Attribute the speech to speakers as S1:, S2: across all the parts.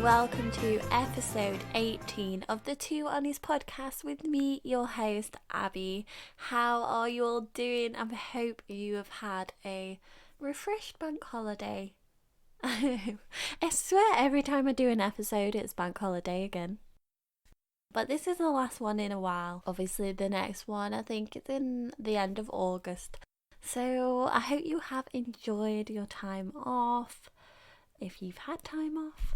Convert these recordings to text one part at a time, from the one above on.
S1: welcome to episode 18 of the Two Honest podcast with me, your host, Abby. How are you all doing? I hope you have had a refreshed bank holiday. I swear every time I do an episode, it's bank holiday again. But this is the last one in a while. Obviously, the next one, I think it's in the end of August. So I hope you have enjoyed your time off, if you've had time off.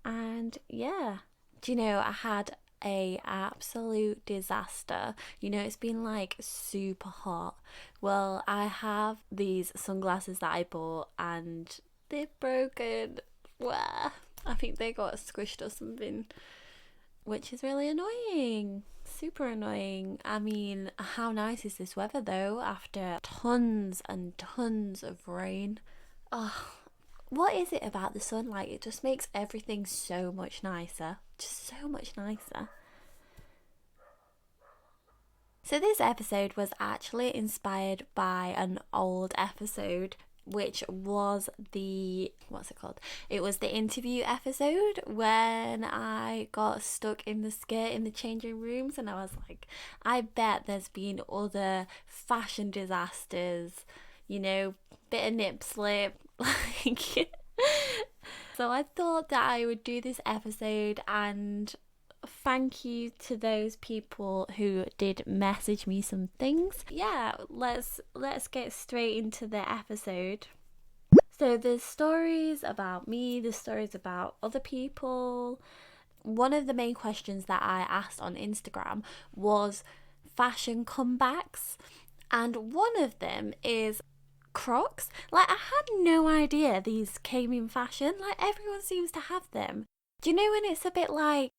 S1: And yeah, do you know, I had a absolute disaster. You know, it's been like super hot. Well, I have these sunglasses that I bought and they're broken. Well, I think they got squished or something, which is really annoying. Super annoying. I mean, how nice is this weather though after tons and tons of rain? Oh, what is it about the sunlight? It just makes everything so much nicer. Just so much nicer. So this episode was actually inspired by an old episode, which was what's it called? It was the interview episode when I got stuck in the skirt in the changing rooms, and I was like, I bet there's been other fashion disasters, you know, bit of nip slip, like. So I thought that I would do this episode, and thank you to those people who did message me some things. Yeah, let's get straight into the episode. So there's stories about me, there's stories about other people. One of the main questions that I asked on Instagram was fashion comebacks, and one of them is Crocs. Like, I had no idea these came in fashion. Like, everyone seems to have them. Do you know when it's a bit like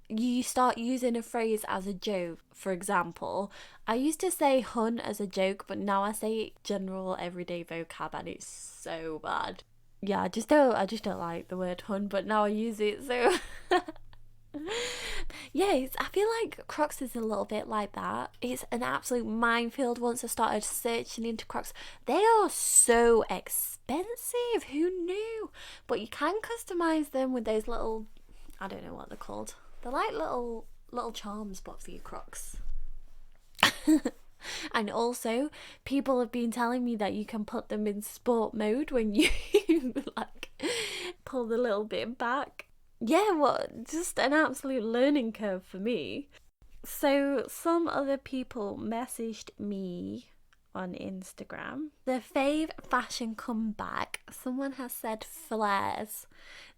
S1: you start using a phrase as a joke? For example, I used to say hun as a joke, but now I say general everyday vocab, and it's so bad. Yeah, I just don't like the word hun, but now I use it, so yeah, I feel like Crocs is a little bit like that. It's an absolute minefield once I started searching into Crocs. They are so expensive, who knew? But you can customise them with those little, I don't know what they're called. They're like little charms, but for your Crocs. And also, people have been telling me that you can put them in sport mode when you like pull the little bit back. Yeah, well, just an absolute learning curve for me. So some other people messaged me on Instagram. The fave fashion comeback, someone has said flares.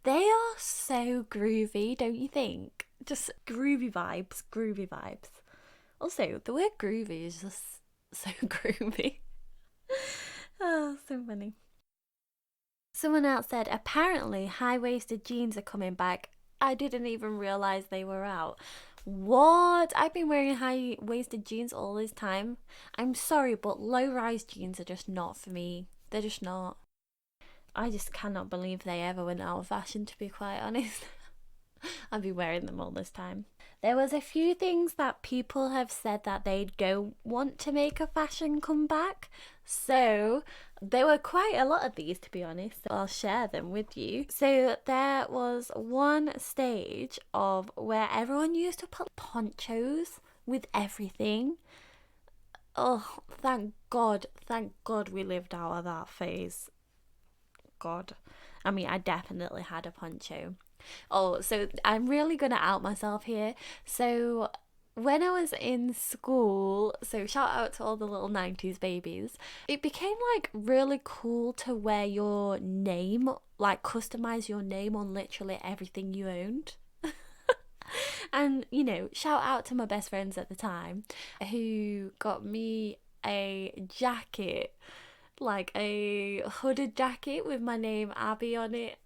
S1: They are so groovy, don't you think? Just groovy vibes. Also, the word groovy is just so groovy. Oh, so funny. Someone else said, apparently high-waisted jeans are coming back. I didn't even realise they were out. What? I've been wearing high-waisted jeans all this time. I'm sorry, but low-rise jeans are just not for me. They're just not. I just cannot believe they ever went out of fashion, to be quite honest. I've been wearing them all this time. There was a few things that people have said that they don't want to make a fashion comeback. So there were quite a lot of these, to be honest. So I'll share them with you. So there was one stage of where everyone used to put ponchos with everything. Oh, thank God we lived out of that phase. God. I mean, I definitely had a poncho. Oh, so I'm really gonna out myself here. So when I was in school, so shout out to all the little 90s babies, it became like really cool to wear your name, like customize your name on literally everything you owned. And, you know, shout out to my best friends at the time who got me a jacket, like a hooded jacket with my name Abby on it.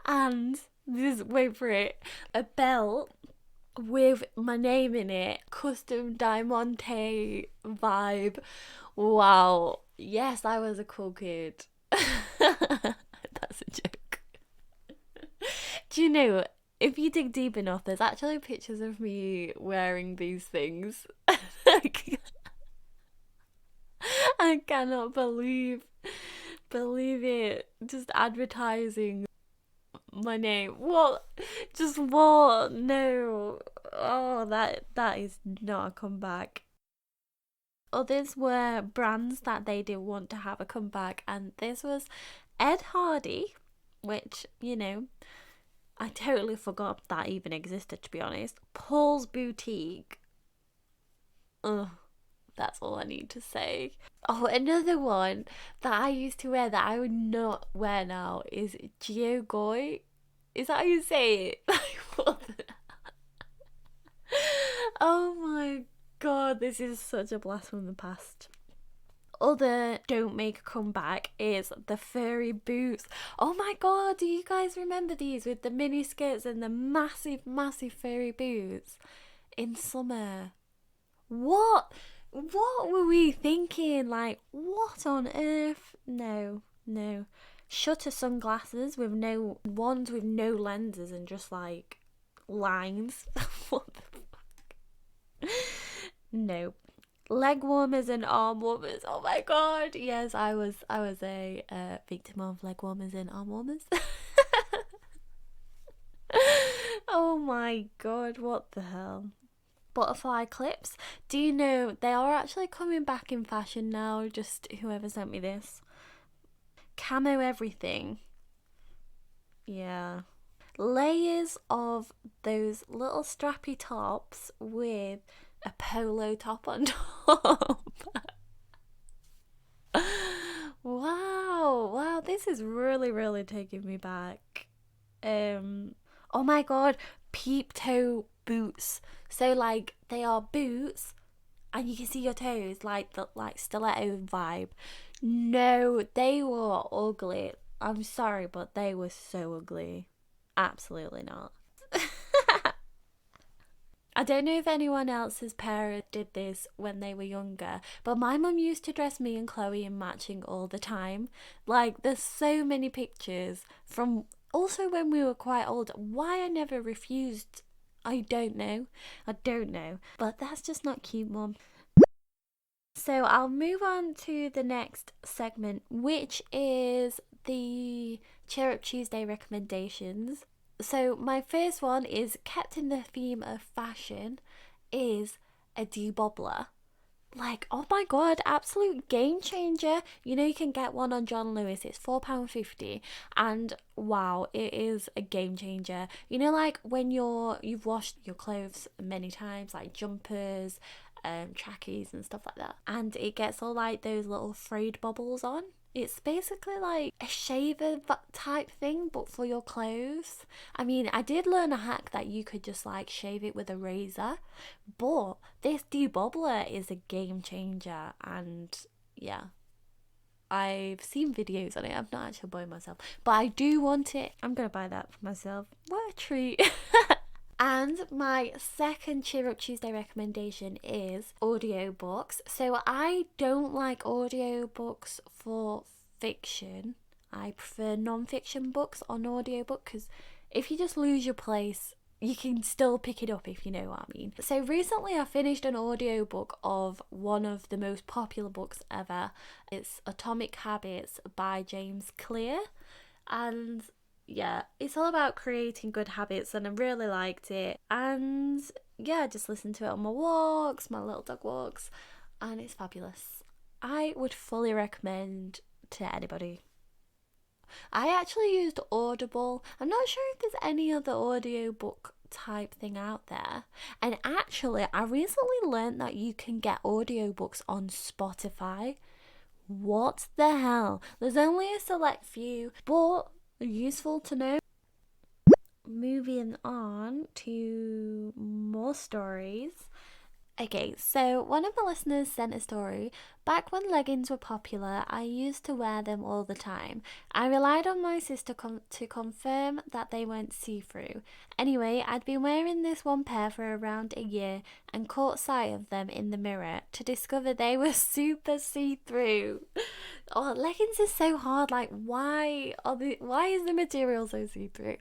S1: and this, wait for it, a belt with my name in it, custom diamante vibe. Wow, yes, I was a cool kid. That's a joke. Do you know, if you dig deep enough, there's actually pictures of me wearing these things. I cannot believe Believe it. Just advertising my name. What? Just what? No. Oh, that is not a comeback. Others were brands that they did want to have a comeback, and this was Ed Hardy, which, I totally forgot that even existed, to be honest. Paul's Boutique. Ugh, that's all I need to say. Oh, another one that I used to wear that I would not wear now is Geogoy. Is that how you say it? What the- Oh my god, this is such a blast from the past. Other don't make a comeback is the furry boots. Oh my god, do you guys remember these with the mini skirts and the massive, massive furry boots in summer? What? What were we thinking? Like, what on earth? No, no. Shutter sunglasses with no ones with no lenses and just like lines. What the fuck? No. Leg warmers and arm warmers. Oh my god. Yes, I was a victim of leg warmers and arm warmers. Oh my god, what the hell? Butterfly clips. Do you know they are actually coming back in fashion now? Just whoever sent me this. Camo everything. Yeah. Layers of those little strappy tops with a polo top on top. Wow, this is really, really taking me back. Oh my god, peep toe boots. So like they are boots and you can see your toes, like the stiletto vibe. No, they were ugly. I'm sorry, but they were so ugly. Absolutely not. I don't know if anyone else's parent did this when they were younger, but my mum used to dress me and Chloe in matching all the time. Like, there's so many pictures from also when we were quite old. Why I never refused, I don't know. I don't know. But that's just not cute, Mum. So I'll move on to the next segment, which is the Cheer Up Tuesday recommendations. So my first one is kept in the theme of fashion is a debobbler. Like, oh my god, absolute game changer. You can get one on John Lewis. It's £4.50 and wow, it is a game changer. Like when you've washed your clothes many times, like jumpers, trackies and stuff like that, and it gets all like those little frayed bubbles on. It's basically like a shaver type thing, but for your clothes. I mean, I did learn a hack that you could just like shave it with a razor, but this debobbler is a game changer. And yeah, I've seen videos on it. I've not actually bought it myself, but I do want it. I'm gonna buy that for myself. What a treat. And my second Cheer Up Tuesday recommendation is audiobooks. So I don't like audiobooks for fiction. I prefer non-fiction books on audiobook because if you just lose your place, you can still pick it up, if you know what I mean. So recently I finished an audiobook of one of the most popular books ever. It's Atomic Habits by James Clear. And yeah, it's all about creating good habits and I really liked it. And yeah, I just listened to it on my walks, my little dog walks, and it's fabulous. I would fully recommend to anybody. I actually used Audible. I'm not sure if there's any other audiobook type thing out there. And actually, I recently learned that you can get audiobooks on Spotify. What the hell? There's only a select few, but useful to know. Moving on to more stories. Okay, so one of my listeners sent a story. Back when leggings were popular, I used to wear them all the time. I relied on my sister to confirm that they weren't see-through. Anyway, I'd been wearing this one pair for around a year and caught sight of them in the mirror to discover they were super see-through. Oh, leggings is so hard. Like, why is the material so see-through?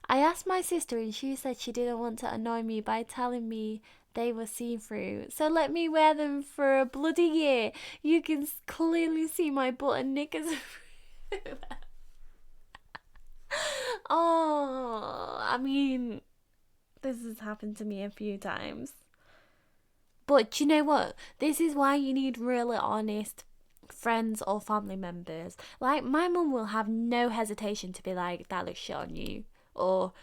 S1: I asked my sister and she said she didn't want to annoy me by telling me they were see-through, so let me wear them for a bloody year. You can clearly see my butt and knickers. Oh, I mean, this has happened to me a few times. But do you know what? This is why you need really honest friends or family members. Like, my mum will have no hesitation to be like, that looks shit on you. Or,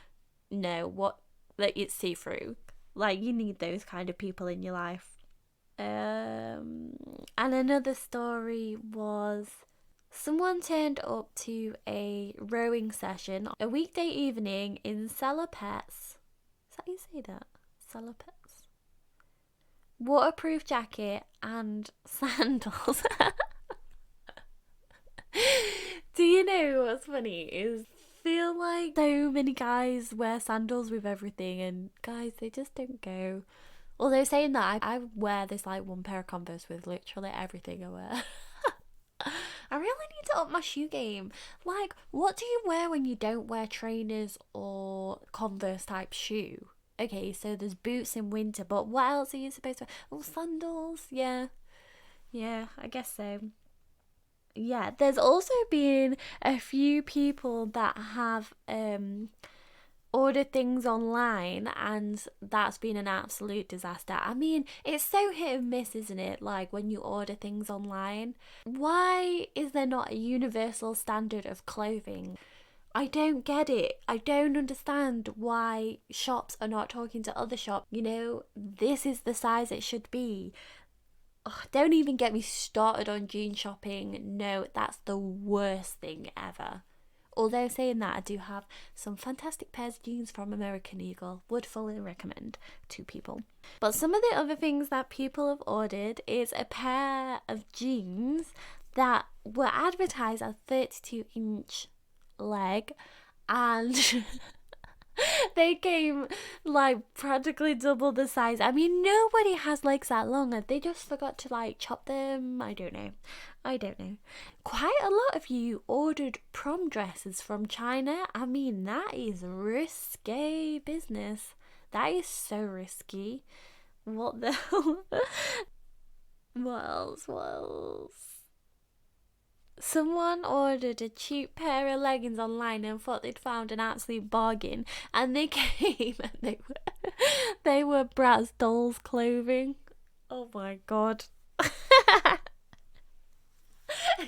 S1: no, what, like, it's see through. Like, you need those kind of people in your life. And another story was someone turned up to a rowing session a weekday evening in Salopets. Is that how you say that? Salopets. Waterproof jacket and sandals. Do you know what's funny is feel like so many guys wear sandals with everything, and guys, they just don't go. Although saying that, I wear this like one pair of Converse with literally everything I wear. I really need to up my shoe game. Like, what do you wear when you don't wear trainers or Converse type shoe? Okay, so there's boots in winter, but what else are you supposed to wear? Oh, sandals. Yeah, I guess so. Yeah, there's also been a few people that have ordered things online, and that's been an absolute disaster. I mean, it's so hit and miss, isn't it? Like, when you order things online, why is there not a universal standard of clothing? I don't get it. I don't understand why shops are not talking to other shops. You know, this is the size it should be. Oh, don't even get me started on jean shopping. No, that's the worst thing ever. Although saying that, I do have some fantastic pairs of jeans from American Eagle. Would fully recommend to people. But some of the other things that people have ordered is a pair of jeans that were advertised as 32-inch leg, and they came like practically double the size. I mean, nobody has legs that long. They just forgot to like chop them. I don't know. Quite a lot of you ordered prom dresses from China. I mean, that is risky business. That is so risky. What the hell? What else? Someone ordered a cheap pair of leggings online and thought they'd found an absolute bargain, and they came and they were Bratz dolls clothing. Oh my god.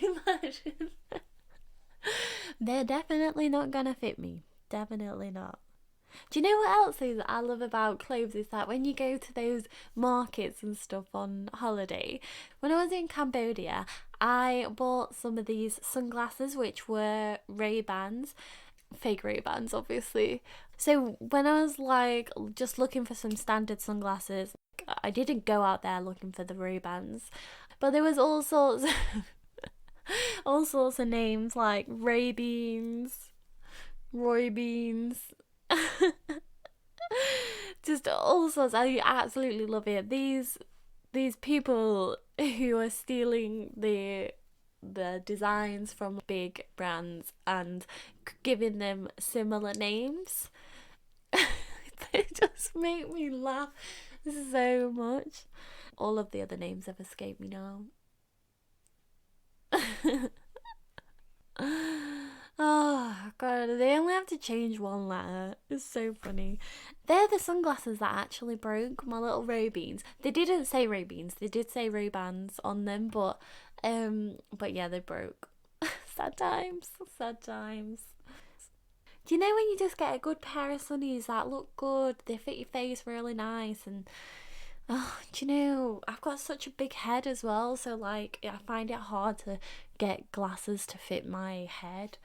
S1: Imagine. They're definitely not gonna fit me. Definitely not. Do you know what else is I love about clothes is that when you go to those markets and stuff on holiday, when I was in Cambodia, I bought some of these sunglasses which were Ray-Bans, fake Ray-Bans obviously. So when I was like just looking for some standard sunglasses, I didn't go out there looking for the Ray-Bans, but there was all sorts of names like Ray Beans, Roy Beans. Just all sorts. I absolutely love it. These people who are stealing the designs from big brands and giving them similar names, they just make me laugh so much. All of the other names have escaped me now. Oh god, they only have to change one letter. It's so funny. They're the sunglasses that actually broke, my little Ray-Beans. They didn't say Ray-Beans, they did say Ray-Bans on them, but yeah, they broke. Sad times. Do you know when you just get a good pair of sunnies that look good, they fit your face really nice, and oh, do you know, I've got such a big head as well, so like I find it hard to get glasses to fit my head.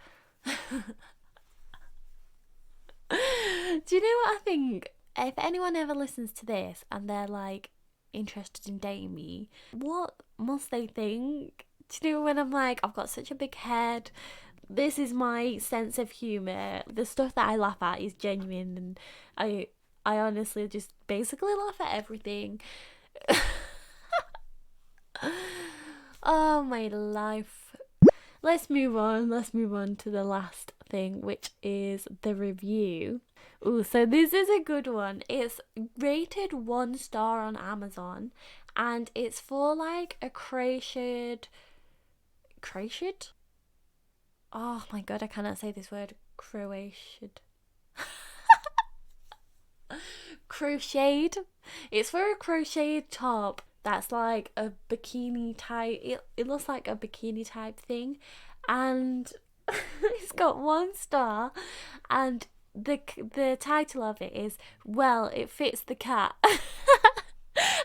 S1: Do you know what I think? If anyone ever listens to this and they're like interested in dating me, what must they think? Do you know when I'm like, I've got such a big head, this is my sense of humour, the stuff that I laugh at is genuine, and I honestly just basically laugh at everything. Oh my life. Let's move on to the last thing, which is the review. Oh, so this is a good one. It's rated 1 star on Amazon, and it's for like a crocheted Oh my god, I cannot say this word. Crocheted. It's for a crocheted top that's like a bikini type. It looks like a bikini type thing, and it's got 1 star, and the title of it is, well, it fits the cat.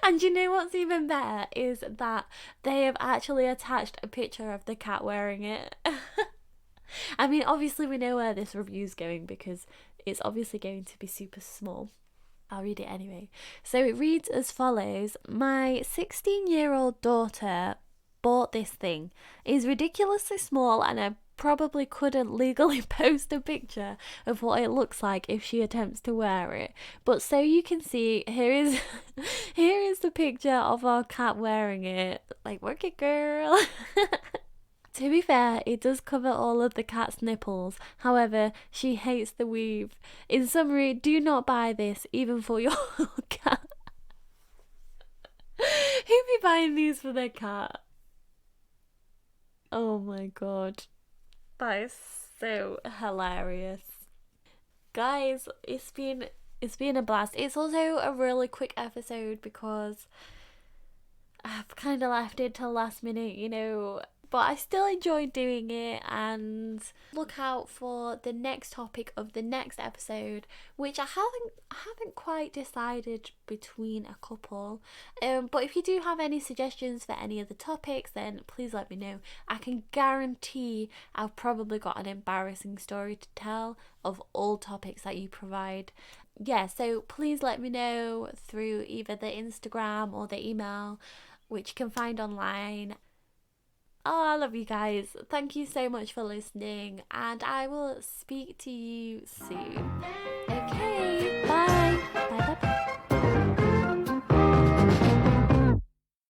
S1: And you know what's even better is that they have actually attached a picture of the cat wearing it. I mean, obviously we know where this review's going because it's obviously going to be super small. I'll read it anyway. So it reads as follows. My 16-year-old daughter bought this thing. It's ridiculously small, and I probably couldn't legally post a picture of what it looks like if she attempts to wear it. But so you can see, here is here is the picture of our cat wearing it. Like, work it, girl. To be fair, it does cover all of the cat's nipples. However, she hates the weave. In summary, do not buy this, even for your cat. Who be buying these for their cat? Oh my god. That is so hilarious. Guys, it's been a blast. It's also a really quick episode because I've kind of left it till last minute, but I still enjoyed doing it. And look out for the next topic of the next episode, which I haven't quite decided between a couple. But if you do have any suggestions for any of the topics, then please let me know. I can guarantee I've probably got an embarrassing story to tell of all topics that you provide. Yeah, so please let me know through either the Instagram or the email, which you can find online. Oh, I love you guys. Thank you so much for listening, and I will speak to you soon.